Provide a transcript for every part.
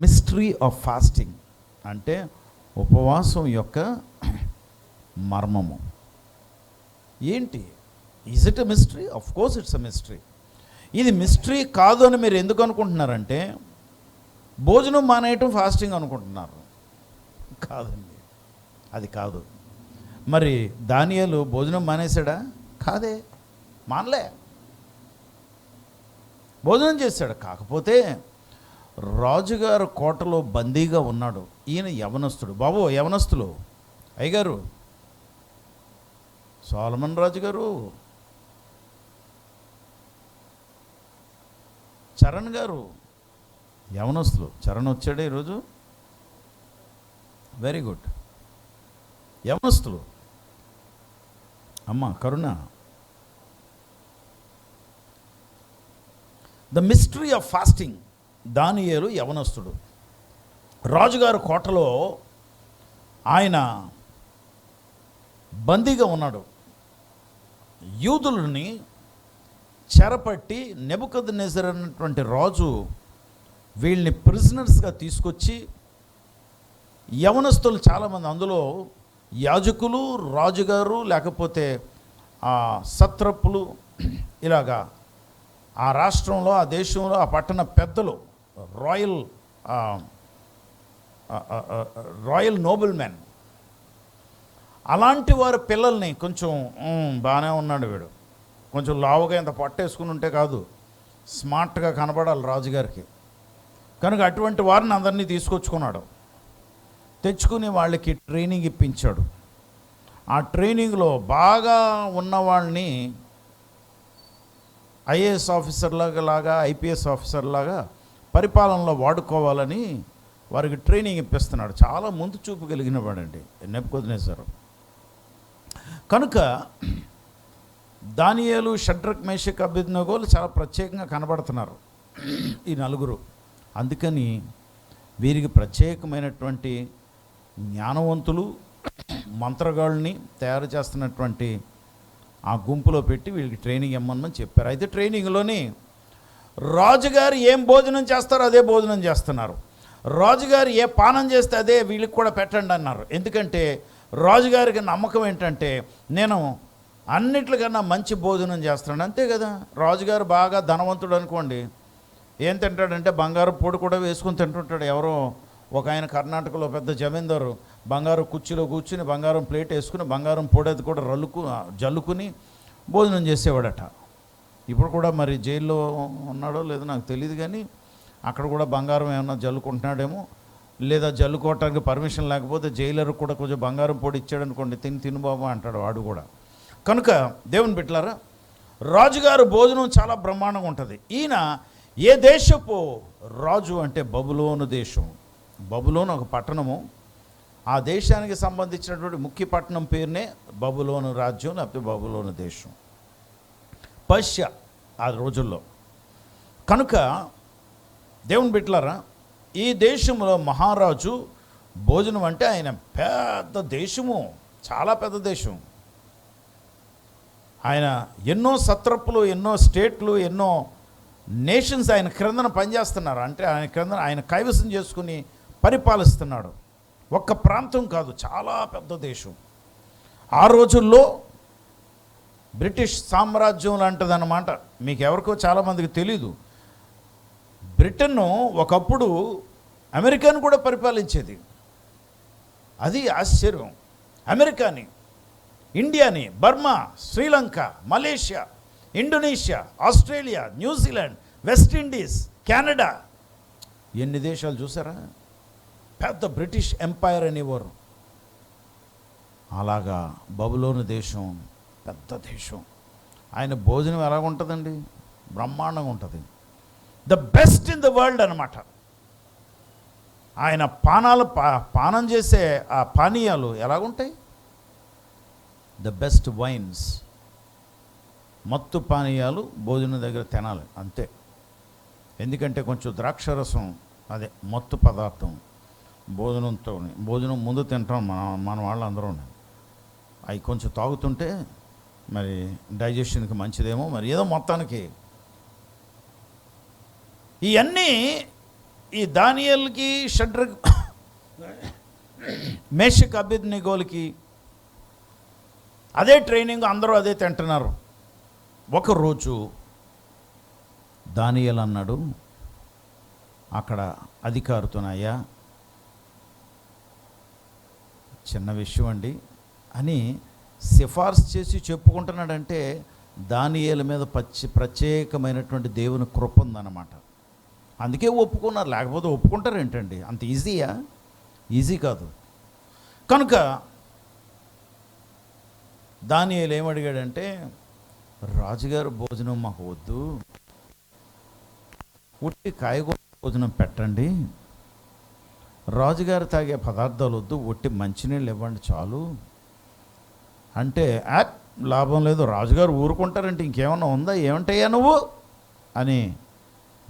Mystery of fasting అంటే ఉపవాసం యొక్క మర్మము ఏంటి? Is it a mystery? Of course it's a mystery. ఇది మిస్టరీ కాదు అని మీరు ఎందుకు అనుకుంటున్నారంటే భోజనం మానేయటం ఫాస్టింగ్ అనుకుంటున్నారు. కాదండి, అది కాదు. మరి దానియేలు భోజనం మానేశాడా? కాదే, మానలే, భోజనం చేశాడు. కాకపోతే రాజుగారు కోటలో బందీగా ఉన్నాడు. ఈయన యవనస్తుడు. బాబు యవనస్తులు, అయ్యగారు సొలొమోను రాజు గారు, చరణ్ గారు యవనస్తులు. చరణ్ వచ్చాడే ఈరోజు, వెరీ గుడ్. యవనస్తులు. అమ్మ కరుణ. The mystery of fasting. దానియేలు యవనస్తుడు. రాజుగారు కోటలో ఆయన బందీగా ఉన్నాడు. యూదులని చెరపట్టి నెబుకద్నెజర్ అన్నటువంటి రాజు వీళ్ళని ప్రిజనర్స్గా తీసుకొచ్చి, యవనస్తులు చాలామంది, అందులో యాజకులు, రాజుగారు, లేకపోతే సత్రపులు, ఇలాగా ఆ రాష్ట్రంలో, ఆ దేశంలో, ఆ పట్టణ పెద్దలు, రాయల్ నోబెల్ మెన్, అలాంటి వారి పిల్లల్ని కొంచెం బాగానే ఉన్నాడు వీడు, కొంచెం లావుగా ఇంత పట్టేసుకుని ఉంటే కాదు, స్మార్ట్గా కనబడాలి రాజుగారికి. కనుక అటువంటి వారిని అందరినీ తీసుకొచ్చుకున్నాడు. తెచ్చుకుని వాళ్ళకి ట్రైనింగ్ ఇప్పించాడు. ఆ ట్రైనింగ్లో బాగా ఉన్న వాళ్ళని ఐఏఎస్ ఆఫీసర్లాగా ఐపీఎస్ ఆఫీసర్లాగా పరిపాలనలో వాడుకోవాలని వారికి ట్రైనింగ్ ఇప్పిస్తున్నాడు. చాలా ముందు చూపు కలిగిన వాడండి నెబుకద్నెజర్. కనుక దానియేలు, షడ్రక్, మేషక్, అబేద్నెగోలు చాలా ప్రత్యేకంగా కనబడుతున్నారు ఈ నలుగురు. అందుకని వీరికి ప్రత్యేకమైనటువంటి జ్ఞానవంతులు, మంత్రగాళ్ళని తయారు చేస్తున్నటువంటి ఆ గుంపులో పెట్టి వీళ్ళకి ట్రైనింగ్ ఇమ్మని చెప్పారు. అయితే ట్రైనింగ్లోని రాజుగారు ఏం భోజనం చేస్తారో అదే భోజనం చేస్తున్నారు. రాజుగారు ఏ పానం చేస్తే అదే వీళ్ళకి కూడా పెట్టండి అన్నారు. ఎందుకంటే రాజుగారికి నమ్మకం ఏంటంటే నేను అన్నిట్లకన్నా మంచి భోజనం చేస్తున్నాడు, అంతే కదా. రాజుగారు బాగా ధనవంతుడు అనుకోండి, ఏం తింటాడంటే బంగారు పొడి కూడా వేసుకుని తింటుంటాడు. ఎవరో ఒక ఆయన కర్ణాటకలో పెద్ద జమీందారు బంగారు కుర్చీలో కూర్చుని బంగారం ప్లేట్ వేసుకుని బంగారం పొడేది కూడా జల్లుకుని భోజనం చేసేవాడట. ఇప్పుడు కూడా మరి జైల్లో ఉన్నాడో లేదో నాకు తెలియదు, కానీ అక్కడ కూడా బంగారం ఏమన్నా జల్లుకుంటున్నాడేమో, లేదా జల్లుకోవటానికి పర్మిషన్ లేకపోతే జైలర్ కూడా కొంచెం బంగారం పొడి ఇచ్చాడనుకోండి, తిను బాబు అంటాడు వాడు కూడా. కనుక దేవుని బిడ్డలారా, రాజుగారు భోజనం చాలా బ్రహ్మాండంగా ఉంటుంది. ఈయన ఏ దేశపు రాజు అంటే బబులోను దేశం. బబులోను ఒక పట్టణము. ఆ దేశానికి సంబంధించినటువంటి ముఖ్య పట్టణం పేరునే బబులోను రాజ్యం, లేకపోతే బబులోను దేశం, పర్షియా ఆ రోజుల్లో. కనుక దేవుని బిడ్డలారా, ఈ దేశంలో మహారాజు భోజనం అంటే ఆయన పెద్ద దేశము, చాలా పెద్ద దేశం. ఆయన ఎన్నో సత్రపులు, ఎన్నో స్టేట్లు, ఎన్నో నేషన్స్ ఆయన క్రిందన పనిచేస్తున్నారు. అంటే ఆయన క్రిందన ఆయన కైవసం చేసుకుని పరిపాలిస్తున్నాడు. ఒక్క ప్రాంతం కాదు, చాలా పెద్ద దేశం. ఆ రోజుల్లో బ్రిటిష్ సామ్రాజ్యం లాంటిదన్నమాట. మీకు ఎవరికో చాలామందికి తెలీదు, బ్రిటన్ ఒకప్పుడు అమెరికాను కూడా పరిపాలించేది. అది ఆశ్చర్యం. అమెరికాని, ఇండియాని, Burma, Sri Lanka, Malaysia, Indonesia, Australia, New Zealand, West Indies, Canada, ఎన్ని దేశాలు చూసారా? పెద్ద బ్రిటిష్ ఎంపైర్ అనేవారు. అలాగా బబులోను దేశం పెద్ద దేశం. ఆయన భోజనం ఎలాగ ఉంటుందండి? బ్రహ్మాండంగా ఉంటుంది. The best in the world అనమాట. ఆయన పానం చేసే ఆ పానీయాలు ఎలాగుంటాయి? ద బెస్ట్ వైన్స్, మత్తు పానీయాలు భోజనం దగ్గర తినాలి అంతే. ఎందుకంటే కొంచెం ద్రాక్షరసం, అదే మత్తు పదార్థం భోజనం ముందు తింటాం మన వాళ్ళందరూ. అవి కొంచెం తాగుతుంటే మరి డైజెషన్కి మంచిదేమో, మరి ఏదో మొత్తానికి ఇవన్నీ ఈ దానియేలుకి, షడ్రక్, మేషక్, అబేద్నెగోలకి అదే ట్రైనింగ్, అందరూ అదే తింటున్నారు. ఒకరోజు దానియేలు అన్నాడు అక్కడ అధికారితోనయ్యా, చిన్న విషయం అండి అని సిఫార్సు చేసి చెప్పుకుంటున్నాడంటే దానియేలు మీద ప్రత్యేకమైనటువంటి దేవుని కృప ఉందన్నమాట. అందుకే ఒప్పుకున్నారు, లేకపోతే ఒప్పుకుంటారు ఏంటండి? అంత ఈజీయా? ఈజీ కాదు. కనుక దానియేలు ఏమడిగాడంటే, రాజుగారు భోజనం మాకు వద్దు, ఉట్టి కాయగూర భోజనం పెట్టండి, రాజుగారు తాగే పదార్థాలు వద్దు, ఒట్టి మంచినీళ్ళు ఇవ్వండి చాలు అంటే, లాభం లేదు, రాజుగారు ఊరుకుంటారంటే ఇంకేమన్నా ఉందా, ఏమంటాయా నువ్వు అని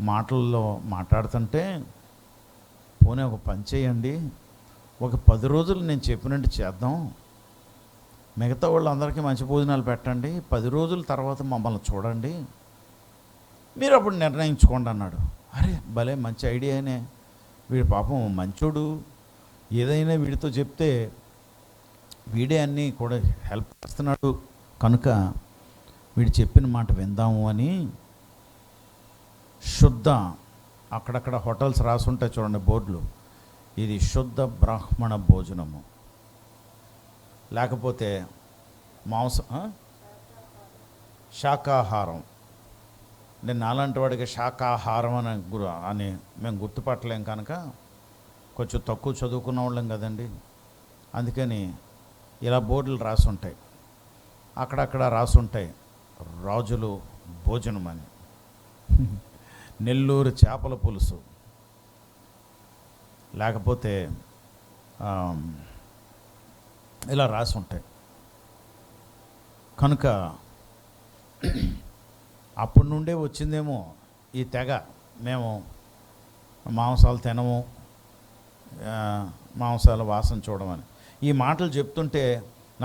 మాటల్లో మాట్లాడుతుంటే, పోనీ ఒక పని చేయండి, ఒక 10 రోజులు నేను చెప్పినట్టు చేద్దాం, మిగతా వాళ్ళందరికీ మంచి భోజనాలు పెట్టండి, 10 రోజుల తర్వాత మమ్మల్ని చూడండి, మీరు అప్పుడు నిర్ణయించుకోండి అన్నాడు. అరే భలే మంచి ఐడియానే, వీడి పాపం మంచోడు, ఏదైనా వీడితో చెప్తే వీడే అన్నీ కూడా హెల్ప్ చేస్తున్నాడు, కనుక వీడు చెప్పిన మాట విందాము అని శుద్ధ, అక్కడక్కడ హోటల్స్ రాసుంటాయి చూడండి బోర్డులు, ఇది శుద్ధ బ్రాహ్మణ భోజనము, లేకపోతే శాకాహారం. నేను నాలాంటి వాడికి శాకాహారం అని మేము గుర్తుపట్టలేం కనుక, కొంచెం తక్కువ చదువుకున్న వాళ్ళం కదండి, అందుకని ఇలా బోర్డులు రాసుంటాయి, అక్కడక్కడ రాసుంటాయి రాజులు భోజనం అని, నెల్లూరు చేపల పులుసు, లేకపోతే ఇలా రాసి ఉంటాయి. కనుక అప్పటి నుండే వచ్చిందేమో ఈ తెగ, మేము మాంసాలు తినము, మాంసాల వాసన చూడమని. ఈ మాటలు చెప్తుంటే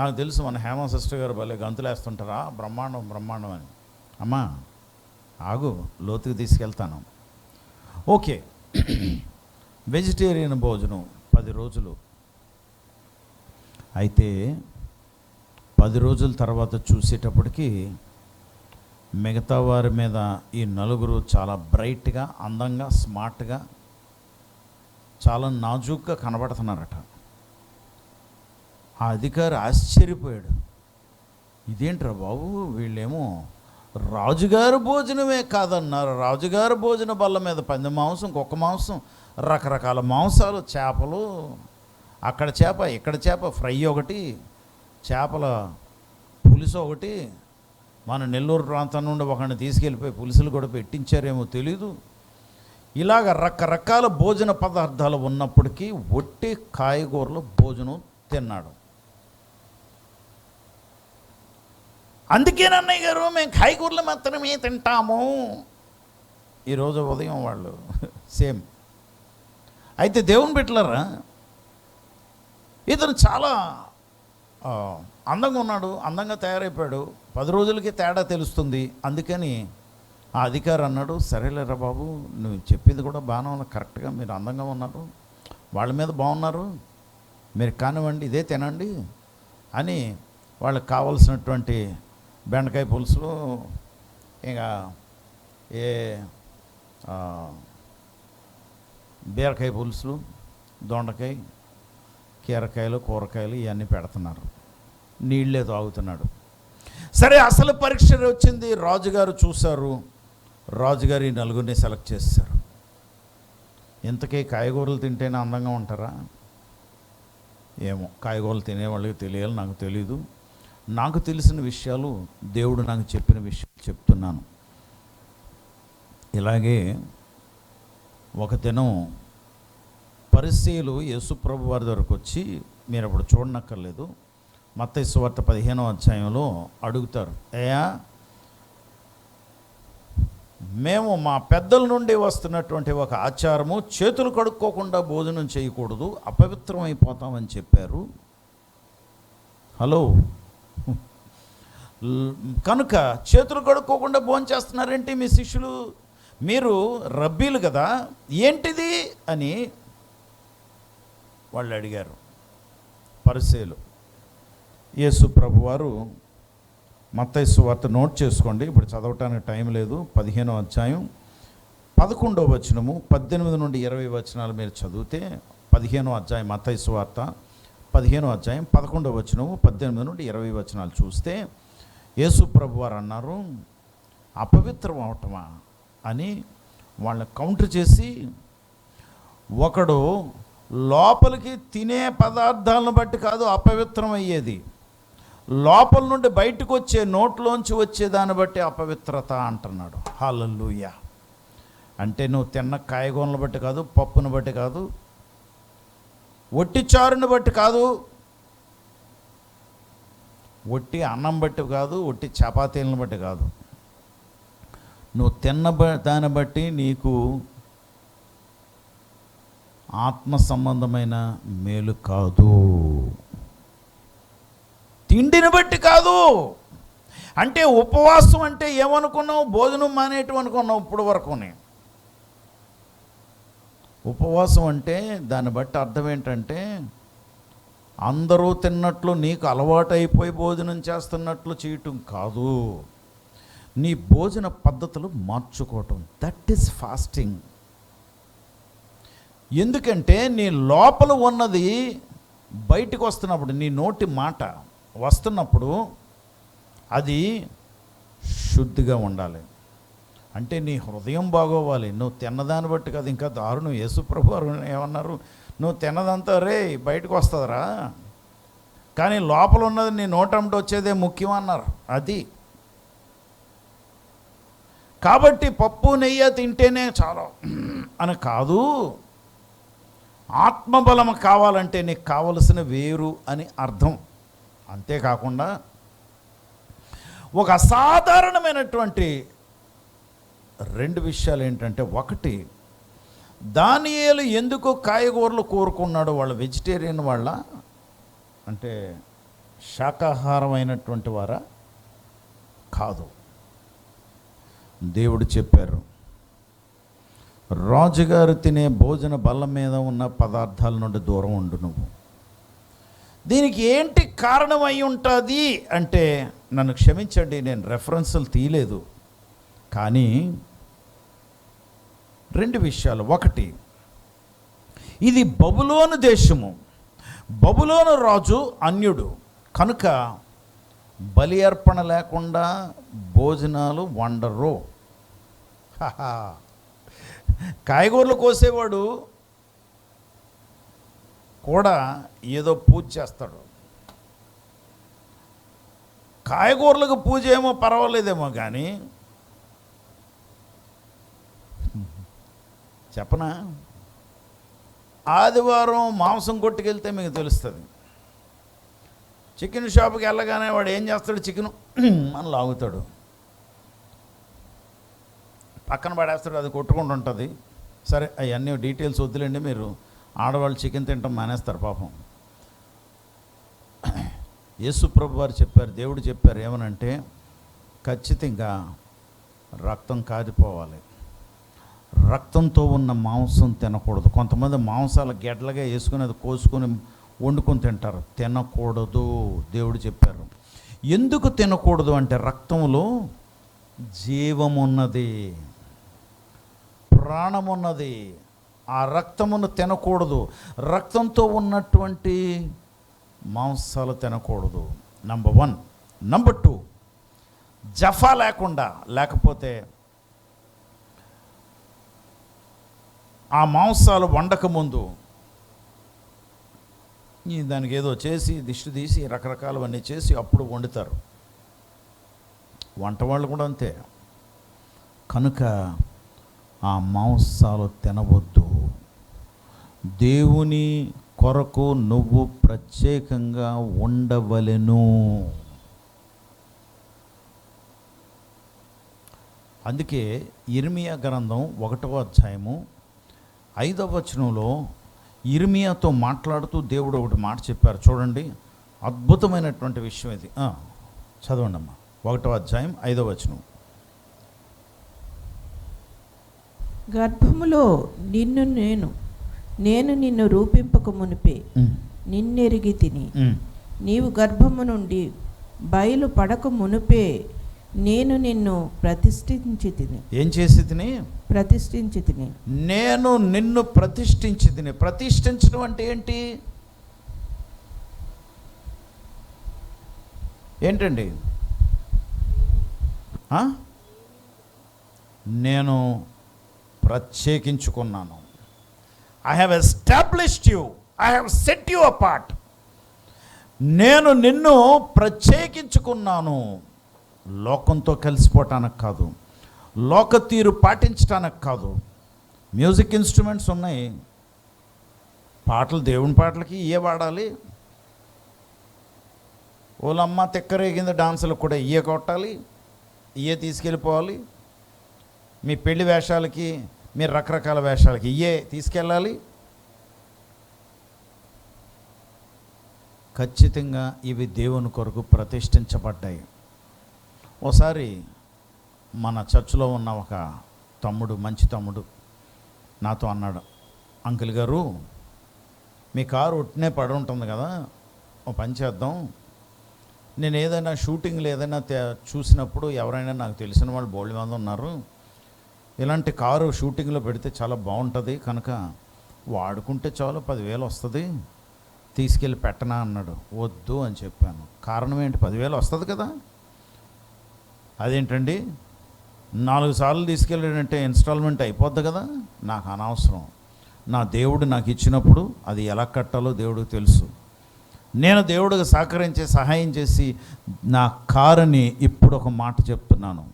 నాకు తెలుసు మన హేమ సిస్టర్ గారు భలే గంతులేస్తుంటారా, బ్రహ్మాండం బ్రహ్మాండం అని. అమ్మా ఆగు, లోతుకి తీసుకెళ్తాను. ఓకే, వెజిటేరియన్ భోజనం 10 రోజులు. అయితే 10 రోజుల తర్వాత చూసేటప్పటికి మిగతా వారి మీద ఈ నలుగురు చాలా బ్రైట్గా, అందంగా, స్మార్ట్గా, చాలా నాజూక్గా కనబడుతున్నారట. ఆ అధికారి ఆశ్చర్యపోయాడు, ఇదేంట్రా బాబు, వీళ్ళేమో రాజుగారు భోజనమే కాదన్నారు, రాజుగారు భోజన బల్ల మీద పంది మాంసం, కుక్క మాంసం, రకరకాల మాంసాలు, చేపలు, అక్కడ చేప ఇక్కడ చేప ఫ్రై ఒకటి, చేపల పులుసు ఒకటి, మన నెల్లూరు ప్రాంతం నుండి ఒకరిని తీసుకెళ్ళిపోయి పులుసులు కూడా పెట్టించారేమో తెలీదు. ఇలాగ రకరకాల భోజన పదార్థాలు ఉన్నప్పటికీ ఒట్టి కాయగూరలు భోజనం తిన్నాడు. అందుకేనన్నయ్య గారు మేము కాయగూరలు మాత్రమే తింటాము, ఈరోజు ఉదయం వాళ్ళు సేమ్. అయితే దేవుని బిడ్డలారా, ఇతను చాలా అందంగా ఉన్నాడు, అందంగా తయారైపోయాడు, 10 రోజులకి తేడా తెలుస్తుంది. అందుకని ఆ అధికారి అన్నాడు, సరేలేరా బాబు, నువ్వు చెప్పింది కూడా బాగానే ఉంది, కరెక్ట్గా మీరు అందంగా ఉన్నారు, వాళ్ళ మీద బాగున్నారు, మీరు కానివ్వండి, ఇదే తినండి అని వాళ్ళకి కావలసినటువంటి బెండకాయ పులుసులు, ఇంకా బీరకాయ పులుసులు, దొండకాయ, కీరకాయలు, కూరగాయలు ఇవన్నీ పెడుతున్నారు, నీళ్ళే తాగుతున్నాడు. సరే, అసలు పరీక్ష వచ్చింది, రాజుగారు చూశారు, రాజుగారు ఈ నలుగురిని సెలెక్ట్ చేశారు. ఇంతకీ కాయగూరలు తింటేనే అందంగా ఉంటారా? ఏమో, కాయగూరలు తినేవాళ్ళకి తెలియాలి, నాకు తెలీదు. నాకు తెలిసిన విషయాలు, దేవుడు నాకు చెప్పిన విషయాలు చెప్తున్నాను. ఇలాగే ఒక దినం పరిసయ్యులు యేసుప్రభు వారి దగ్గరకు వచ్చి, మీరు అప్పుడు చూడనక్కర్లేదు, మత్తయి సువార్త 15వ అధ్యాయంలో అడుగుతారు, అయ్యా మేము మా పెద్దల నుండి వస్తున్నటువంటి ఒక ఆచారము, చేతులు కడుక్కోకుండా భోజనం చేయకూడదు, అపవిత్రమైపోతామని చెప్పారు. హలో, కనుక చేతులు కడుక్కోకుండా భోజనం చేస్తున్నారేంటి మీ శిష్యులు? మీరు రబ్బీలు కదా, ఏంటిది అని వాళ్ళు అడిగారు పరిసయ్యులు. యేసు ప్రభువారు మత్తయి సువార్త నోట్ చేసుకోండి, ఇప్పుడు చదవటానికి టైం లేదు. 15వ అధ్యాయం 11వ వచనము 18 నుండి 20 వచనాలు మీరు చదివితే, 15వ అధ్యాయం మత్తయి సువార్త 15వ అధ్యాయం 11వ వచనము 18 నుండి 20 వచనాలు చూస్తే యేసు ప్రభువారు అన్నారు, అపవిత్రం అవటమా అని వాళ్ళని కౌంటర్ చేసి, ఒకడు లోపలికి తినే పదార్థాలను బట్టి కాదు అపవిత్రం అయ్యేది, లోపల నుండి బయటకు వచ్చే నోట్లోంచి వచ్చేదాన్ని బట్టి అపవిత్రత అంటున్నాడు. హల్లెలూయా. అంటే నువ్వు తిన్న కాయగూరలను బట్టి కాదు, పప్పును బట్టి కాదు, ఒట్టి చారుని బట్టి కాదు, ఒట్టి అన్నం బట్టి కాదు, ఒట్టి చపాతీలను బట్టి కాదు, నువ్వు తిన్న దాన్ని బట్టి నీకు ఆత్మ సంబంధమైన మేలు కాదు, తిండిని బట్టి కాదు. అంటే ఉపవాసం అంటే ఏమనుకున్నావు? భోజనం మానేయటం అనుకున్నావు ఇప్పుడు వరకునే. ఉపవాసం అంటే దాన్ని బట్టి అర్థం ఏంటంటే అందరూ తిన్నట్లు నీకు అలవాటు అయిపోయి భోజనం చేస్తున్నట్లు చేయటం కాదు, నీ భోజన పద్ధతులు మార్చుకోవటం. That is fasting. ఎందుకంటే నీ లోపల ఉన్నది బయటికి వస్తున్నప్పుడు, నీ నోటి మాట వస్తున్నప్పుడు అది శుద్ధిగా ఉండాలి. అంటే నీ హృదయం బాగోవాలి. నువ్వు తిన్నదాన్ని బట్టి కాదు, ఇంకా దారుణం. యేసుప్రభు ఏమన్నారు? నువ్వు తిన్నదంతా రే బయటకు వస్తుందిరా, కానీ లోపల ఉన్నది నీ నోటంటే వచ్చేదే ముఖ్యం అన్నారు. అది కాబట్టి పప్పు నెయ్యి తింటేనే చాలా అని కాదు, ఆత్మబలం కావాలంటే నీకు కావలసిన వేరు అని అర్థం. అంతేకాకుండా ఒక అసాధారణమైనటువంటి 2 విషయాలు ఏంటంటే, ఒకటి, దానియేలు ఎందుకు కాయగూరలు కోరుకున్నాడు? వాళ్ళ వెజిటేరియన్ వాళ్ళ, అంటే శాకాహారమైనటువంటి వారా? కాదు. దేవుడు చెప్పారు, రాజుగారు తినే భోజన బల్ల మీద ఉన్న పదార్థాల నుండి దూరం ఉండు నువ్వు. దీనికి ఏంటి కారణం అయి ఉంటుంది అంటే, నన్ను క్షమించండి, నేను రెఫరెన్సులు తీయలేదు, కానీ 2 విషయాలు. ఒకటి, ఇది బబులోను దేశము, బబులోను రాజు అన్యుడు కనుక బలి అర్పణ లేకుండా భోజనాలు వండరు. కాయగూరలు కోసేవాడు కూడా ఏదో పూజ చేస్తాడు. కాయగూరలకు పూజ ఏమో పర్వాలేదేమో, కానీ చెప్పనా, ఆదివారం మాంసం కొట్టుకెళ్తే మీకు తెలుస్తుంది. చికెన్ షాప్కి వెళ్ళగానే వాడు ఏం చేస్తాడు? చికెన్ అని లాగుతాడు, పక్కన పడేస్తాడు, అది కొట్టుకుంటూ ఉంటుంది. సరే, అవన్నీ డీటెయిల్స్ వద్దులేండి, మీరు ఆడవాళ్ళు చికెన్ తినటం మానేస్తారు పాపం. యేసుప్రభు వారు చెప్పారు, దేవుడు చెప్పారు ఏమనంటే, ఖచ్చితంగా రక్తం కారిపోవాలి, రక్తంతో ఉన్న మాంసం తినకూడదు. కొంతమంది మాంసాలు గెడ్డలుగా వేసుకుని అది కోసుకొని వండుకొని తింటారు, తినకూడదు. దేవుడు చెప్పారు. ఎందుకు తినకూడదు అంటే, రక్తంలో జీవమున్నది, ప్రాణమున్నది. ఆ రక్తమును తినకూడదు. రక్తంతో ఉన్నటువంటి మాంసాలు తినకూడదు. నంబర్ 1. నంబర్ 2, జఫా లేకపోతే ఆ మాంసాలు వండకముందు దానికి ఏదో చేసి దిష్టి తీసి రకరకాలవన్నీ చేసి అప్పుడు వండుతారు. వంట వాళ్ళు కూడా అంతే. కనుక ఆ మాంసాలు తినవద్దు. దేవుని కొరకు నువ్వు ప్రత్యేకంగా ఉండవలెను. అందుకే ఇర్మియా గ్రంథం 1వ అధ్యాయము 5వ వచనంలో ఇర్మియాతో మాట్లాడుతూ దేవుడు ఒకటి మాట చెప్పారు. చూడండి, అద్భుతమైనటువంటి విషయం ఇది. చదవండి అమ్మా, 1వ అధ్యాయం 5వ వచనం. గర్భములో నేను నిన్ను రూపింపక మునిపే నిన్నెరిగి తిని, నీవు గర్భము నుండి బయలు పడక మునిపే నేను నిన్ను ప్రతిష్ఠించి తిని. ఏం చేసి తిని? ప్రతిష్ఠించి తిని. నేను నిన్ను ప్రతిష్ఠించి తిని. ప్రతిష్ఠించడం అంటే ఏంటి? ఏంటండి? నేను ప్రత్యేకించుకున్నాను. I have established you, I have set you apart. నేను నిన్ను ప్రత్యేకించుకున్నాను. లోకంతో కలిసిపోవటానికి కాదు, లోక తీరు పాటించటానికి కాదు. మ్యూజిక్ ఇన్స్ట్రుమెంట్స్ ఉన్నాయి, పాటలు దేవుని పాటలకి ఇవే వాడాలి. ఓలమ్మ తిక్కరేగింది డాన్సులకు కూడా ఇవే కొట్టాలి, ఇవే తీసుకెళ్ళిపోవాలి. మీ పెళ్లి వేషాలకి, మీరు రకరకాల వేషాలకి ఇవే తీసుకెళ్ళాలి. ఖచ్చితంగా ఇవి దేవుని కొరకు ప్రతిష్ఠించబడ్డాయి. ఓసారి మన చర్చిలో ఉన్న ఒక తమ్ముడు, మంచి తమ్ముడు నాతో అన్నాడు, అంకుల్ గారు మీ కారు ఒట్టినే పడి ఉంటుంది కదా, ఓ పని చేద్దాం, నేను ఏదైనా షూటింగ్లు ఏదైనా చూసినప్పుడు ఎవరైనా నాకు తెలిసిన వాళ్ళు బోల్డ్ మంది ఉన్నారు, ఇలాంటి కారు షూటింగ్లో పెడితే చాలా బాగుంటుంది కనుక వాడుకుంటే చాలు 10,000 వస్తుంది, తీసుకెళ్ళి పెట్టనా అన్నాడు. వద్దు అని చెప్పాను. కారణం ఏంటి? 10,000 వస్తుంది కదా. అదేంటండి 4 సార్లు తీసుకెళ్ళాడంటే ఇన్స్టాల్మెంట్ అయిపోద్ది కదా, నాకు అనవసరం. నా దేవుడు నాకు ఇచ్చినప్పుడు అది ఎలా కట్టాలో దేవుడికి తెలుసు. నేను దేవుడికి సహకరించి సహాయం చేసి నా కారుని ఇప్పుడు ఒక మాట చెప్తున్నాను,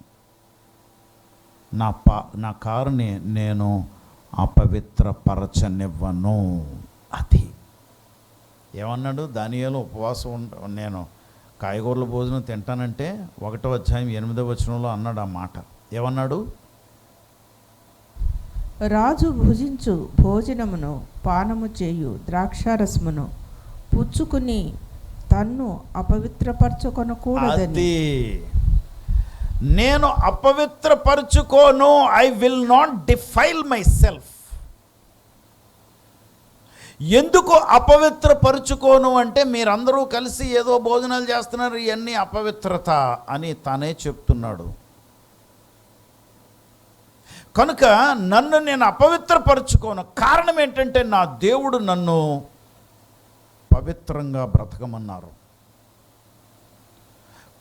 నా కారుని నేను అపవిత్రపరచనివ్వను. అది ఏమన్నాడు? దానియేలు ఉపవాసం నేను కాయగూరల భోజనం తింటానంటే 1వ అధ్యాయం 8వ వచనంలో అన్నాడు ఆ మాట. ఏమన్నాడు? రాజు భుజించు భోజనమును పానము చేయు ద్రాక్షారసమును పుచ్చుకుని తన్ను అపవిత్రపరచుకొనకూడదని. నేను అపవిత్రపరచుకోను. I will not defile myself. ఎందుకు అపవిత్రపరుచుకోను అంటే మీరందరూ కలిసి ఏదో భోజనాలు చేస్తున్నారు, ఇవన్నీ అపవిత్రత అని తానే చెప్తున్నాడు. కనుక నన్ను నేను అపవిత్రపరుచుకోను. కారణం ఏంటంటే నా దేవుడు నన్ను పవిత్రంగా బ్రతకమన్నారు.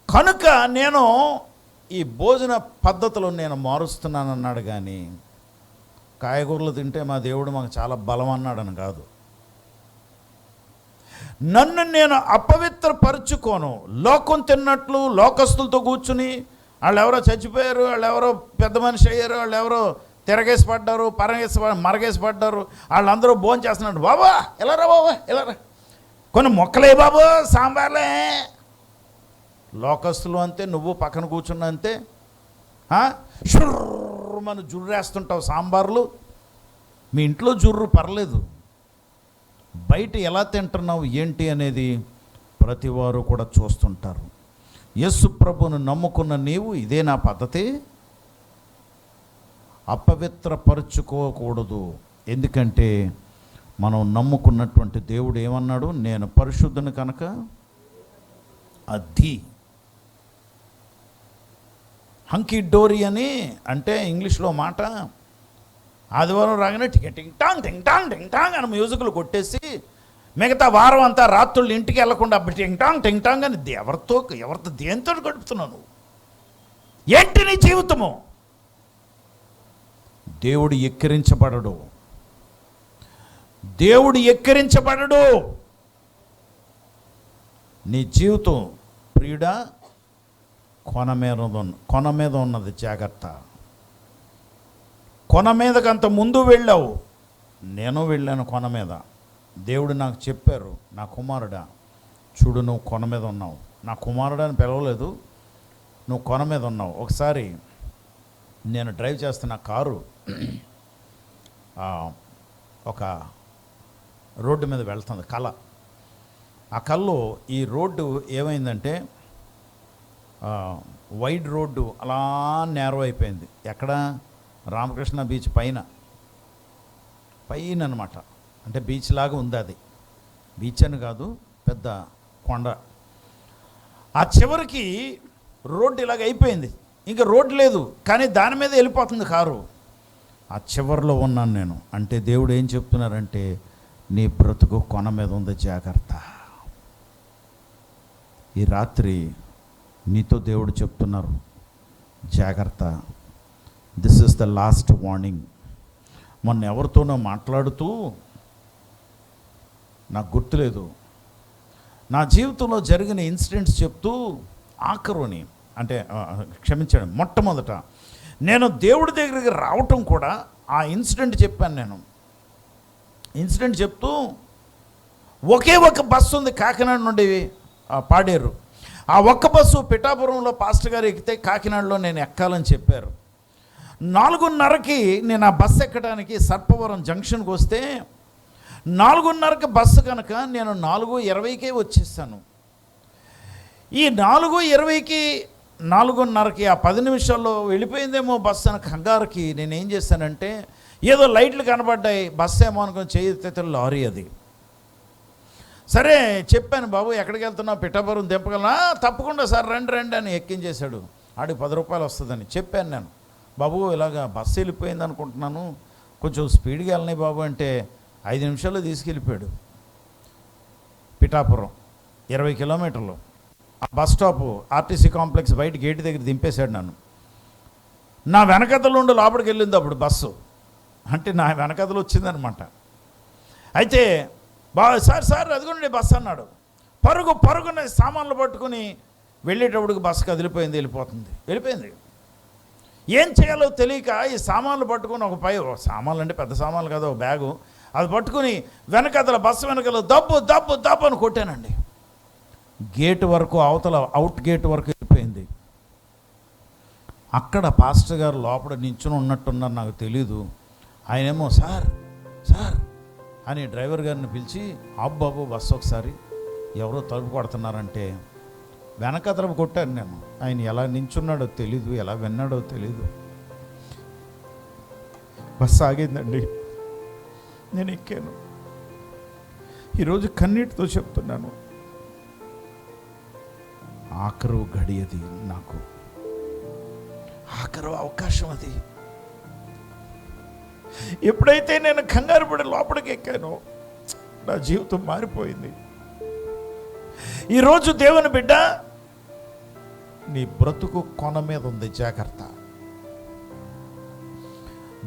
కనుక నేను ఈ భోజన పద్ధతులు నేను మారుస్తున్నానన్నాడు. కానీ కాయగూరలు తింటే మా దేవుడు మాకు చాలా బలం అన్నాడని కాదు. నన్ను నేను అపవిత్రపరుచుకోను. లోకం తిన్నట్లు లోకస్తులతో కూర్చుని వాళ్ళు ఎవరో చచ్చిపోయారు, వాళ్ళు ఎవరో పెద్ద మనిషి అయ్యారు, వాళ్ళు ఎవరో తిరగేసి పడ్డారు, మరగేసి పడ్డారు, వాళ్ళందరూ భోజనం చేస్తున్నారు. బాబా ఎలా రా, బాబా ఎలా రా, కొన్ని మొక్కలే బాబు, సాంబార్లే. లోకస్తులు అంతే, నువ్వు పక్కన కూర్చున్నా అంతే. మన జుర్రేస్తుంటావు సాంబార్లు. మీ ఇంట్లో జుర్రు పర్లేదు, బయట ఎలా తింటున్నావు ఏంటి అనేది ప్రతివారు కూడా చూస్తుంటారు. యేసు ప్రభువును నమ్ముకున్న నీవు ఇదే నా పద్ధతి, అపవిత్రపరుచుకోకూడదు. ఎందుకంటే మనం నమ్ముకున్నటువంటి దేవుడు ఏమన్నాడు? నేను పరిశుద్ధుని కనుక అది హంకీ డోరీ అని అంటే ఇంగ్లీష్లో మాట. ఆదివారం రాగానే టింగ్ టాంగ్ టింగ్ టాంగ్ టింగ్ టాంగ్ అని మ్యూజిక్లు కొట్టేసి మిగతా వారం అంతా రాత్రులు ఇంటికి వెళ్లకుండా టింగ్ టాంగ్ అని ఎవరితో దేంతో గడుపుతున్నావు? ఏంటి నీ జీవితము? దేవుడు ఎక్కిరించబడడు, దేవుడు ఎక్కిరించబడడు. నీ జీవితం ప్రియుడా కొన మీద ఉన్నది, జాగ్రత్త. కొన మీదకి అంత ముందు వెళ్ళావు, నేను వెళ్ళాను కొన మీద. దేవుడు నాకు చెప్పారు, నా కుమారుడా చూడు, నువ్వు కొన మీద ఉన్నావు. నా కుమారుడు అని పిలవలేదు, నువ్వు కొన మీద ఉన్నావు. ఒకసారి నేను డ్రైవ్ చేస్తున్న కారు ఒక రోడ్డు మీద వెళ్తుంది, ఆ కల్లో ఈ రోడ్డు ఏమైందంటే వైడ్ రోడ్డు అలా నేరో అయిపోయింది. ఎక్కడ? రామకృష్ణ బీచ్ పైన అనమాట. అంటే బీచ్ లాగా ఉంది అది. బీచ్ అని కాదు, పెద్ద కొండ. ఆ చివరికి రోడ్డు ఇలాగ అయిపోయింది, ఇంకా రోడ్డు లేదు, కానీ దాని మీద వెళ్ళిపోతుంది కారు. ఆ చివరిలో ఉన్నాను నేను. అంటే దేవుడు ఏం చెప్తున్నారంటే, నీ బ్రతుకు కొన మీద ఉంది, జాగ్రత్త. ఈ రాత్రి నీతో దేవుడు చెప్తున్నారు, జాగ్రత్త. This is the last warning. మొన్న ఎవరితోనో మాట్లాడుతూ, నాకు గుర్తులేదు, నా జీవితంలో జరిగిన ఇన్సిడెంట్స్ చెప్తూ, ఆఖరుని అంటే క్షమించండి, మొట్టమొదట నేను దేవుడి దగ్గరికి రావటం కూడా ఆ ఇన్సిడెంట్ చెప్పాను. నేను ఇన్సిడెంట్ చెప్తూ, ఒకే ఒక బస్సు ఉంది కాకినాడ నుండి పాడేరు. ఆ ఒక్క బస్సు పిఠాపురంలో పాస్టర్ గారు ఎక్కితే కాకినాడలో నేను ఎక్కాలని చెప్పారు. 4:30కి నేను ఆ బస్సు ఎక్కడానికి సర్పవరం జంక్షన్కి వస్తే 4:30కి బస్సు కనుక నేను 4:20కే వచ్చేసాను. ఈ 4:20కి 4:30కి ఆ 10 నిమిషాల్లో వెళ్ళిపోయిందేమో బస్సు అని కంగారుకి నేనేం చేశానంటే, ఏదో లైట్లు కనబడ్డాయి, బస్సు ఏమో అనుకుని చేయితే లారీ అది. సరే చెప్పాను, బాబు ఎక్కడికి వెళ్తున్నావు, పిఠాపురం దింపగలనా? తప్పకుండా సార్, రండి అని ఎక్కించేశాడు. ఆడికి 10 రూపాయలు వస్తుందని చెప్పాను నేను. బాబు ఇలాగా బస్సు వెళ్ళిపోయింది అనుకుంటున్నాను, కొంచెం స్పీడ్గా వెళ్ళినాయి బాబు అంటే 5 నిమిషాల్లో తీసుకెళ్ళిపోయాడు. పిఠాపురం 20 కిలోమీటర్లు. ఆ బస్ స్టాపు ఆర్టీసీ కాంప్లెక్స్ బయట గేట్ దగ్గర దింపేశాడు నన్ను. నా వెనకతలు ఉండి లోపలికి వెళ్ళింది అప్పుడు బస్సు, అంటే నా వెనకతలు వచ్చిందనమాట. అయితే సార్ అదిగోండి బస్సు అన్నాడు. పరుగున సామాన్లు పట్టుకుని వెళ్ళేటప్పటికి బస్సు కదిలిపోయింది, వెళ్ళిపోయింది. ఏం చేయాలో తెలియక ఈ సామాన్లు పట్టుకుని సామాన్లు అంటే పెద్ద సామాన్లు కదా, ఒక బ్యాగు అది పట్టుకుని వెనకదల బస్సు వెనకలో దబ్బు అని కొట్టానండి. గేట్ వరకు, అవతల అవుట్ గేట్ వరకు వెళ్ళిపోయింది. అక్కడ పాస్టర్ గారు లోపల నించుని ఉన్నట్టున్నారు, నాకు తెలీదు. ఆయనేమో సార్ అని డ్రైవర్ గారిని పిలిచి, బాబు బస్సు ఒకసారి, ఎవరో తలుపు కొడుతున్నారంటే వెనకతరపు కొట్టాను నేను. ఆయన ఎలా నించున్నాడో తెలీదు, ఎలా విన్నాడో తెలీదు. బస్సు ఆగిందండి, నేను ఎక్కాను. ఈరోజు కన్నీటితో చెప్తున్నాను, ఆఖరు గడియది, నాకు ఆఖరు అవకాశం అది. ఎప్పుడైతే నేను కంగారు పడి లోపలికి ఎక్కానో నా జీవితం మారిపోయింది. ఈరోజు దేవుని బిడ్డ, నీ బ్రతుకు కొన మీద ఉంది, జాగ్రత్త.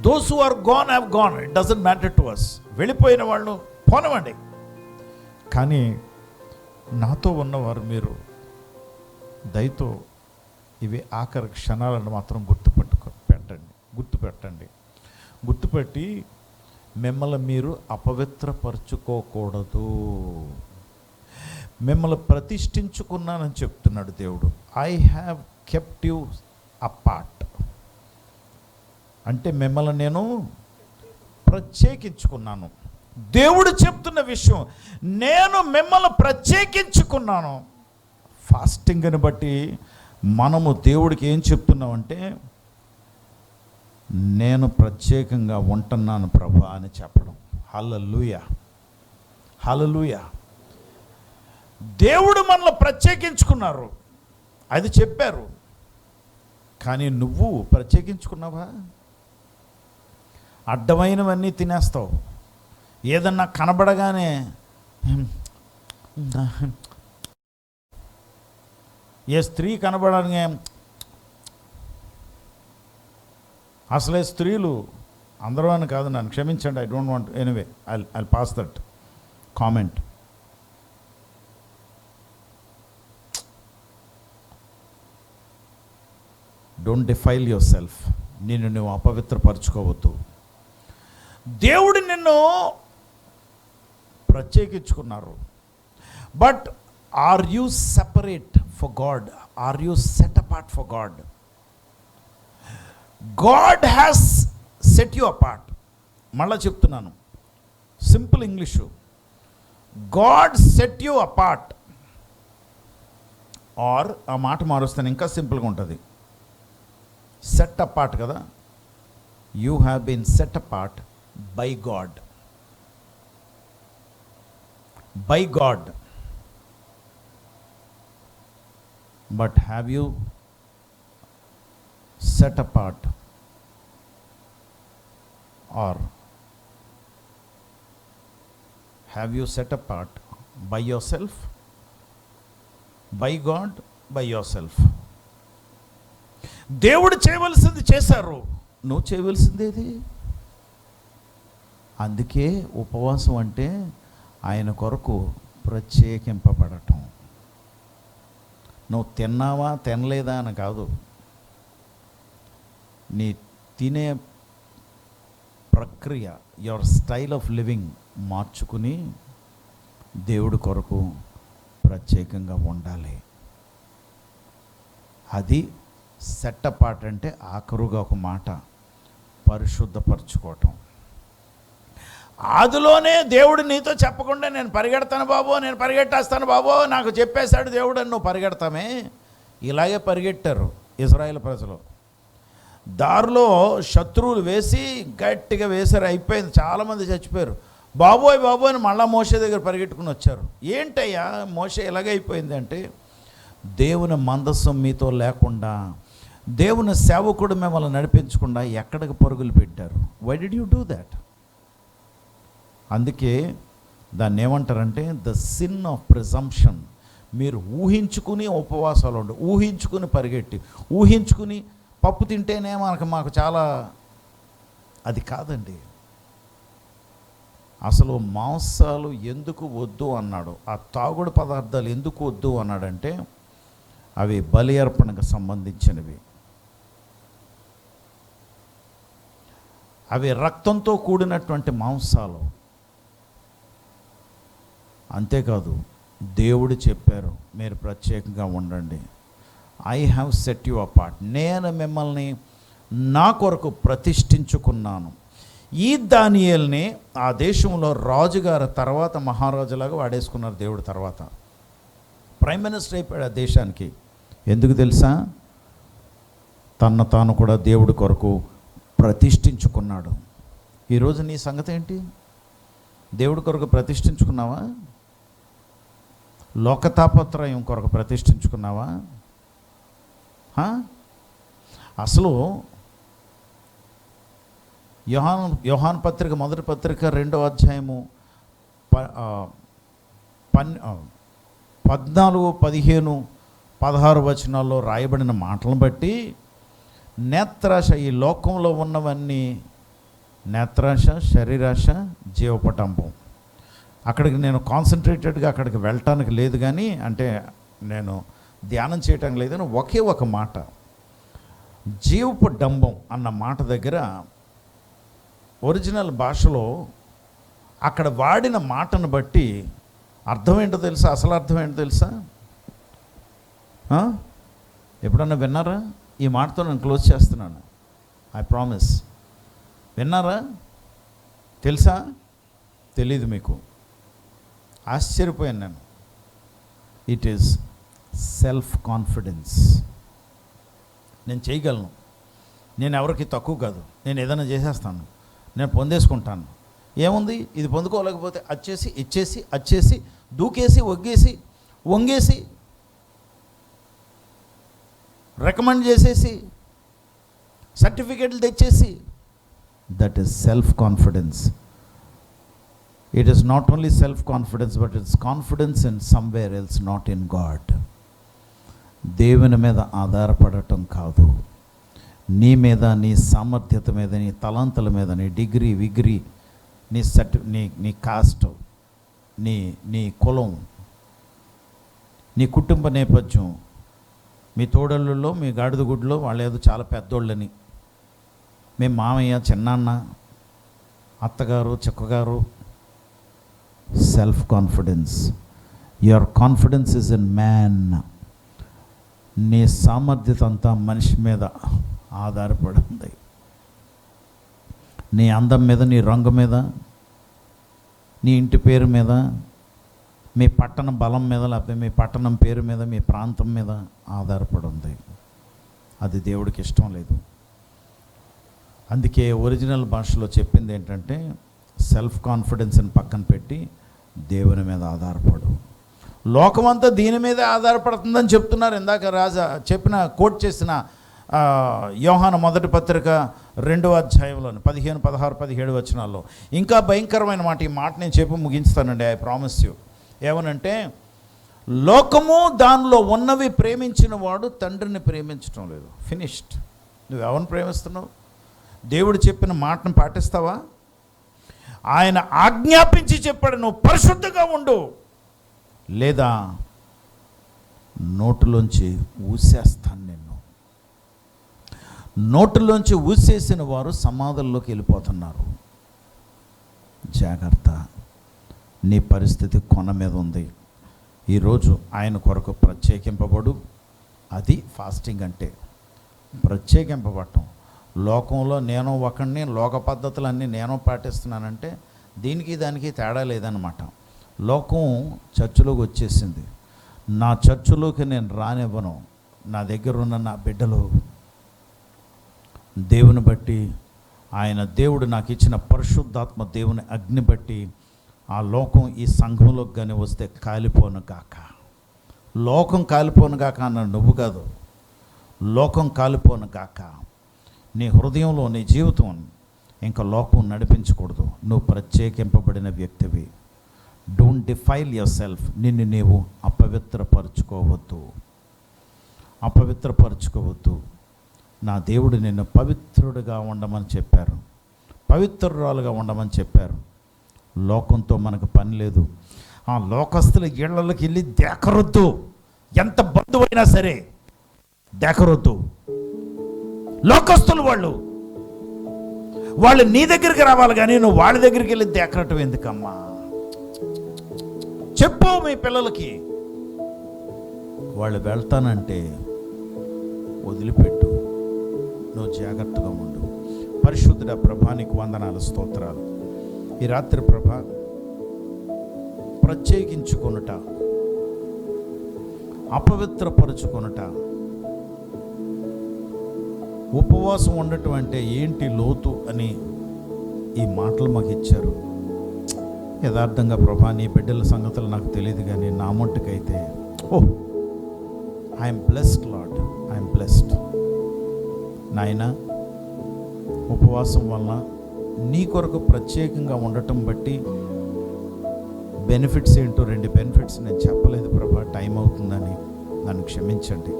Those who are gone have gone, it doesn't matter to us. వెళ్ళిపోయిన వాళ్ళు పోనవండి, కానీ నాతో ఉన్నవారు మీరు దయతో ఇవి ఆఖరి క్షణాలను మాత్రం గుర్తుపెట్టి మిమ్మల్ని మీరు అపవిత్రపరచుకోకూడదు. మిమ్మల్ని ప్రతిష్ఠించుకున్నానని చెప్తున్నాడు దేవుడు. I have kept you apart అంటే మిమ్మల్ని నేను ప్రత్యేకించుకున్నాను. దేవుడు చెప్తున్న విషయం, నేను మిమ్మల్ని ప్రత్యేకించుకున్నాను. ఫాస్టింగ్ని బట్టి మనము దేవుడికి ఏం చెప్తున్నామంటే, నేను ప్రత్యేకంగా ఉంటున్నాను ప్రభా అని చెప్పడం. హల్లెలూయా. దేవుడు మనల్ని ప్రత్యేకించుకున్నారు, అది చెప్పారు. కానీ నువ్వు ప్రత్యేకించుకున్నావా? అడ్డమైనవన్నీ తినేస్తావు. ఏదన్నా కనబడగానే ఏ స్త్రీ కనబడగానే, అసలే స్త్రీలు అందరూ అని కాదు, నన్ను క్షమించండి, I don't want, anyway I pass that comment. Don't defile yourself. నిన్ను నువ్వు అపవిత్రపరచుకోవద్దు. దేవుడు నిన్ను ప్రత్యేకించుకున్నారు. But are you separate for God? Are you set apart for God? God has set you apart. మళ్ళా చెప్తున్నాను, simple English. God set you apart. Or ఆ మాట మారుస్తాను, ఇంకా సింపుల్గా ఉంటుంది. సెట్ అపార్ట్ కదా, you have been set apart by God. By God. But have you set apart or have you set apart by yourself, by God, by yourself? దేవుడు చేయవలసింది చేశారు, నువ్వు చేయవలసింది ఏది? అందుకే ఉపవాసం అంటే ఆయన కొరకు ప్రత్యేకింపబడటం. నువ్వు తిన్నావా తినలేదా అని కాదు, నీ తినే ప్రక్రియ, యువర్ స్టైల్ ఆఫ్ లివింగ్ మార్చుకుని దేవుడి కొరకు ప్రత్యేకంగా ఉండాలి. అది సెట్ అపార్ట్ అంటే ఆఖరుగా ఒక మాట, పరిశుద్ధపరచుకోవటం. ఆదిలోనే దేవుడు నీతో చెప్పకుండా నేను పరిగెడతాను బాబో, నేను పరిగెట్టేస్తాను బాబో, నాకు చెప్పేశాడు దేవుడు అని నువ్వు పరిగెడతామే. ఇలాగే పరిగెట్టారు ఇశ్రాయేలు ప్రజలు. దారిలో శత్రువులు వేసి గట్టిగా వేసారు, అయిపోయింది, చాలామంది చచ్చిపోయారు. బాబోయ్ బాబోయ్ అని మళ్ళా మోషే దగ్గర పరిగెట్టుకుని వచ్చారు. ఏంటయ్యా మోషే ఎలాగైపోయింది అంటే, దేవుని మందస్సం మీతో లేకుండా, దేవుని సేవకుడు మిమ్మల్ని నడిపించకుండా ఎక్కడికి పరుగులు పెట్టారు. Why did you do that? అందుకే దాన్ని ఏమంటారంటే ద సిన్ ఆఫ్ ప్రిజంప్షన్. మీరు ఊహించుకుని ఉపవాసాలు ఉండి, ఊహించుకుని పరిగెట్టి, ఊహించుకుని పప్పు తింటేనే మాకు చాలా, అది కాదండి. అసలు మాంసాలు ఎందుకు వద్దు అన్నాడు, ఆ తాగుడు పదార్థాలు ఎందుకు వద్దు అన్నాడంటే అవి బలి అర్పణకు సంబంధించినవి, అవి రక్తంతో కూడినటువంటి మాంసాలు. అంతేకాదు దేవుడు చెప్పారు మీరు ప్రత్యేకంగా ఉండండి. I have set you apart, నేను మిమ్మల్ని నా కొరకు ప్రతిష్ఠించుకున్నాను. ఈ దానియేల్ని ఆ దేశంలో రాజుగారు తర్వాత మహారాజులాగా వాడేసుకున్నారు దేవుడు. తర్వాత ప్రైమ్ మినిస్టర్ అయిపోయాడు ఆ దేశానికి. ఎందుకు తెలుసా? తను తాను కూడా దేవుడి కొరకు ప్రతిష్ఠించుకున్నాడు. ఈరోజు నీ సంగతి ఏంటి? దేవుడి కొరకు ప్రతిష్ఠించుకున్నావా? లోకతాపత్రయం కొరకు ప్రతిష్ఠించుకున్నావా? అసలు యోహాను పత్రిక మొదటి పత్రిక 2వ అధ్యాయము 14, 15, 16 వచనాల్లో రాయబడిన మాటలను బట్టి నేత్రాశ, ఈ లోకంలో ఉన్నవన్నీ నేత్రాశ, శరీరాశ, జీవపటంపం. అక్కడికి నేను కాన్సన్ట్రేటెడ్గా అక్కడికి వెళ్ళటానికి లేదు, కానీ అంటే నేను ధ్యానం చేయటం లేదని ఒకే ఒక మాట, జీవపు డంబం అన్న మాట దగ్గర ఒరిజినల్ భాషలో అక్కడ వాడిన మాటను బట్టి అర్థం ఏంటో తెలుసా? అసలు అర్థం ఏంటో తెలుసా? ఎప్పుడన్నా విన్నారా? ఈ మాటతో నేను క్లోజ్ చేస్తున్నాను, ఐ ప్రామిస్. విన్నారా? తెలుసా? తెలీదు మీకు. ఆశ్చర్యపోయాను నేను. It is self confidence. నేను చేయగలను, నేను ఎవరికి తక్కువ కాదు, నేను ఏదైనా చేసేస్తాను, నేను పొందేసుకుంటాను. ఏముంది? ఇది పొందుకోలేకపోతే అచ్చేసి ఇచ్చేసి అచ్చేసి దూకేసి ఒగ్గేసి వంగేసి రికమెండ్ చేసేసి సర్టిఫికెట్లు తెచ్చేసి, that is self confidence. It is not only self confidence, but it's confidence in somewhere else, not in God. దేవుని మీద ఆధారపడటం కాదు, నీ మీద, నీ సామర్థ్యత మీద, నీ తలాంతుల మీద, నీ డిగ్రీ విగ్రీ, నీ నీ కాస్ట్, నీ కులం, నీ కుటుంబ నేపథ్యం, మీ తోడళ్ళలో, మీ గాడిదగుడ్లో వాళ్ళు ఏదో చాలా పెద్దోళ్ళని, మీ మామయ్య, చిన్నాన్న, అత్తగారు, చెక్కగారు. Self confidence. Your confidence is in man. నీ సామర్థ్యత అంతా మనిషి మీద ఆధారపడి ఉంది. నీ అందం మీద, నీ రంగు మీద, నీ ఇంటి పేరు మీద, మీ పట్టణ బలం మీద, లేకపోతే మీ పట్టణం పేరు మీద, మీ ప్రాంతం మీద ఆధారపడి ఉంది. అది దేవుడికి ఇష్టం లేదు. అందుకే ఒరిజినల్ భాషలో చెప్పింది ఏంటంటే, సెల్ఫ్ కాన్ఫిడెన్స్ని పక్కన పెట్టి దేవుని మీద ఆధారపడు. లోకమంతా దీని మీదే ఆధారపడుతుందని చెప్తున్నారు. ఇందాక రాజా చెప్పిన కోట్ చేసిన యోహాను మొదటి పత్రిక 2వ అధ్యాయంలోని 15, 16, 17 వచనాల్లో ఇంకా భయంకరమైన మాట. ఈ మాట నేను చెప్పి ముగించుతానండి. I promise you. ఏమనంటే, లోకము దానిలో ఉన్నవి ప్రేమించిన వాడు తండ్రిని ప్రేమించడం లేదు. ఫినిష్డ్. నువ్వు ఎవరిని ప్రేమిస్తున్నావు? దేవుడు చెప్పిన మాటను పాటిస్తావా? ఆయన ఆజ్ఞాపించి చెప్పాడు, నువ్వు పరిశుద్ధంగా ఉండు, లేదా నోటులోంచి ఊసేస్తాను నిన్ను. నోటులోంచి ఊసేసిన వారు సమాధుల్లోకి వెళ్ళిపోతున్నారు. జాగ్రత్త, నీ పరిస్థితి కొన మీద ఉంది. ఈరోజు ఆయన కొరకు ప్రత్యేకింపబడు. అది ఫాస్టింగ్ అంటే ప్రత్యేకింపబడటం. లోకంలో నేను ఒకడిని, లోక పద్ధతులన్నీ నేను పాటిస్తున్నానంటే దీనికి దానికి తేడా లేదనమాట. లోకం చర్చిలోకి వచ్చేసింది. నా చర్చిలోకి నేను రానివ్వను. నా దగ్గర ఉన్న నా బిడ్డలు దేవుని బట్టి, ఆయన దేవుడు నాకు ఇచ్చిన పరిశుద్ధాత్మ దేవుని అగ్ని బట్టి ఆ లోకం ఈ సంఘంలోకి కానీ వస్తే కాలిపోను గాక. లోకం కాలిపోను గాక అన్నాడు, నువ్వు కాదు. లోకం కాలిపోను గాక. నీ హృదయంలో, నీ జీవితం ఇంకా లోకం నడిపించకూడదు. నువ్వు ప్రత్యేకింపబడిన వ్యక్తివి. Don't defile yourself. నిన్ను నీవు అపవిత్రపరచుకోవద్దు. నా దేవుడు నిన్ను పవిత్రుడిగా ఉండమని చెప్పారు, పవిత్రురాలుగా ఉండమని చెప్పారు. లోకంతో మనకు పని లేదు. ఆ లోకస్తుల ఇళ్లలోకి వెళ్ళి దేకరొద్దు. ఎంత బంధువైనా సరే దేకరొద్దు. లోకస్తులు వాళ్ళు నీ దగ్గరికి రావాలి, కానీ నువ్వు వాళ్ళ దగ్గరికి వెళ్ళి దేకరటం ఎందుకమ్మా? చెప్పు మీ పిల్లలకి. వాళ్ళు వెళ్తానంటే వదిలిపెట్టు. నువ్వు జాగ్రత్తగా ఉండు. పరిశుద్ధుడ ప్రభా, నీకు వందనాలు, స్తోత్రాలు. ఈ రాత్రి ప్రభా, ప్రత్యేకించుకొనుట, అపవిత్రపరుచుకొనుట, ఉపవాసం ఉండటం అంటే ఏంటి లోతు అని ఈ మాటలు మాకు ఇచ్చారు. యథార్థంగా ప్రభా, నీ బిడ్డల సంగతులు నాకు తెలియదు, కానీ నా మట్టుకైతే I'm blessed Lord, I'm blessed. నాయన, ఉపవాసం వలన నీ కొరకు ప్రత్యేకంగా ఉండటం బట్టి బెనిఫిట్స్ ఏంటో 2 బెనిఫిట్స్ నేను చెప్పలేదు ప్రభా, టైం అవుతుందని నన్ను క్షమించండి.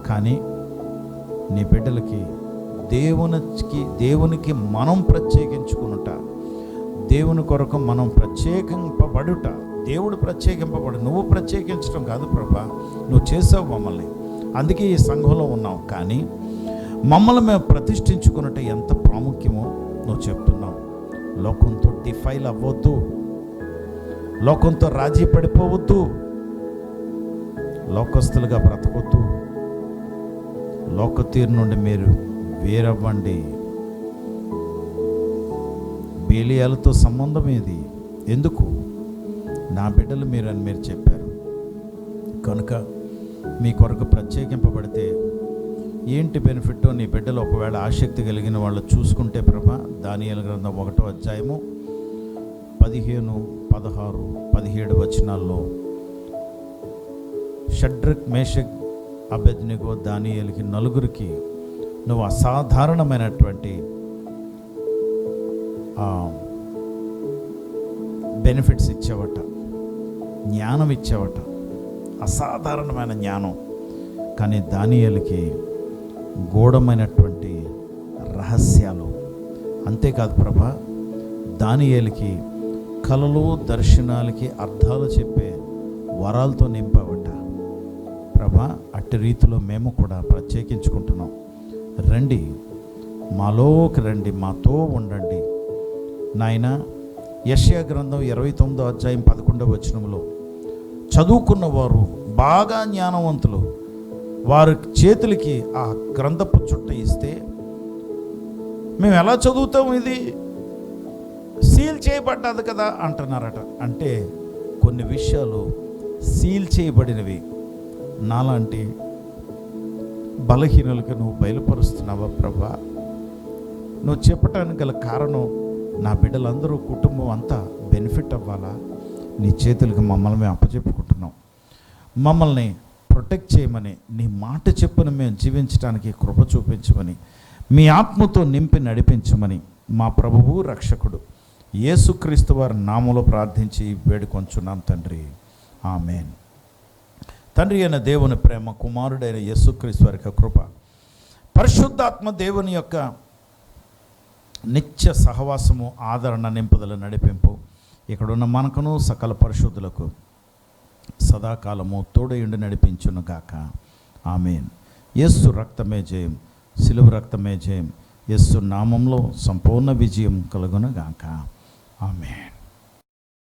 కానీ నీ బిడ్డలకి దేవునికి మనం ప్రత్యేకించుకునుట, దేవుని కొరకు మనం ప్రత్యేకింపబడుట. దేవుడు ప్రత్యేకింపబడు, నువ్వు ప్రత్యేకించడం కాదు ప్రభా, నువ్వు చేసావు మమ్మల్ని, అందుకే ఈ సంఘంలో ఉన్నావు. కానీ మమ్మల్ని మేము ప్రతిష్ఠించుకున్నట్టు ఎంత ప్రాముఖ్యమో నువ్వు చెప్తున్నావు. లోకంతో డిఫైల్ అవ్వద్దు, లోకంతో రాజీ పడిపోవద్దు, లోకస్తులుగా బ్రతకొద్దు. లోక తీరు నుండి మీరు వేరవ్వండి. బేలియాలతో సంబంధం ఏది? ఎందుకు? నా బిడ్డలు మీరని మీరు చెప్పారు కనుక మీ కొరకు ప్రత్యేకింపబడితే ఏంటి బెనిఫిట్టో నీ బిడ్డలు ఒకవేళ ఆసక్తి కలిగిన వాళ్ళు చూసుకుంటే ప్రభా, దానియేలు గ్రంథం 1వ అధ్యాయము 15, 16, 17 వచనాల్లో షడ్రక్, మేషక్, అబేద్నెగో, దానియేలుకి నలుగురికి నువ్వు అసాధారణమైనటువంటి బెనిఫిట్స్ ఇచ్చావట, జ్ఞానం ఇచ్చావట, అసాధారణమైన జ్ఞానం. కానీ దానియేలుకి గూఢమైనటువంటి రహస్యాలు. అంతేకాదు ప్రభా, దానియేలుకి కలలు, దర్శనాలకి అర్థాలు చెప్పే వరాలతో నింపావట ప్రభా. అట్టి రీతిలో మేము కూడా ప్రత్యేకించుకుంటున్నాం. రండి, మాలోకి రండి, మాతో ఉండండి నాయన. యెషయా గ్రంథం 29వ అధ్యాయం 11వ వచనంలో చదువుకున్న వారు, బాగా జ్ఞానవంతులు, వారి చేతులకి ఆ గ్రంథపు చుట్ట ఇస్తే మేము ఎలా చదువుతాం? ఇది సీల్ చేయబడ్డది కదా అంటున్నారట. అంటే కొన్ని విషయాలు సీల్ చేయబడినవి నాలాంటి బలహీనులకు నువ్వు బయలుపరుస్తున్నావా ప్రభా? నువ్వు చెప్పటానికి గల కారణం నా బిడ్డలందరూ కుటుంబం అంతా బెనిఫిట్ అవ్వాలా. నీ చేతులకు మమ్మల్ని మేము అప్పచెప్పుకుంటున్నాం. మమ్మల్ని ప్రొటెక్ట్ చేయమని, నీ మాట చెప్పున మేము జీవించడానికి కృప చూపించమని, మీ ఆత్మతో నింపి నడిపించమని మా ప్రభువు రక్షకుడు యేసుక్రీస్తు వారి నామములో ప్రార్థించి వేడుకొంచున్నాం తండ్రి. ఆమేన్. తండ్రి అయిన దేవుని ప్రేమ, కుమారుడైన యేసుక్రీస్తు వారి యొక్క కృప, పరిశుద్ధాత్మ దేవుని యొక్క నిత్య సహవాసము, ఆదరణ, నింపుదల, నడిపింపు ఇక్కడున్న మనకును సకల పరిశుద్ధులకు సదాకాలము తోడయుండి నడిపించును గాక. ఆమేన్. యేసు రక్తమే జయం, సిలువ రక్తమే జయం. యేసు నామంలో సంపూర్ణ విజయం కలుగును గాక. ఆమేన్.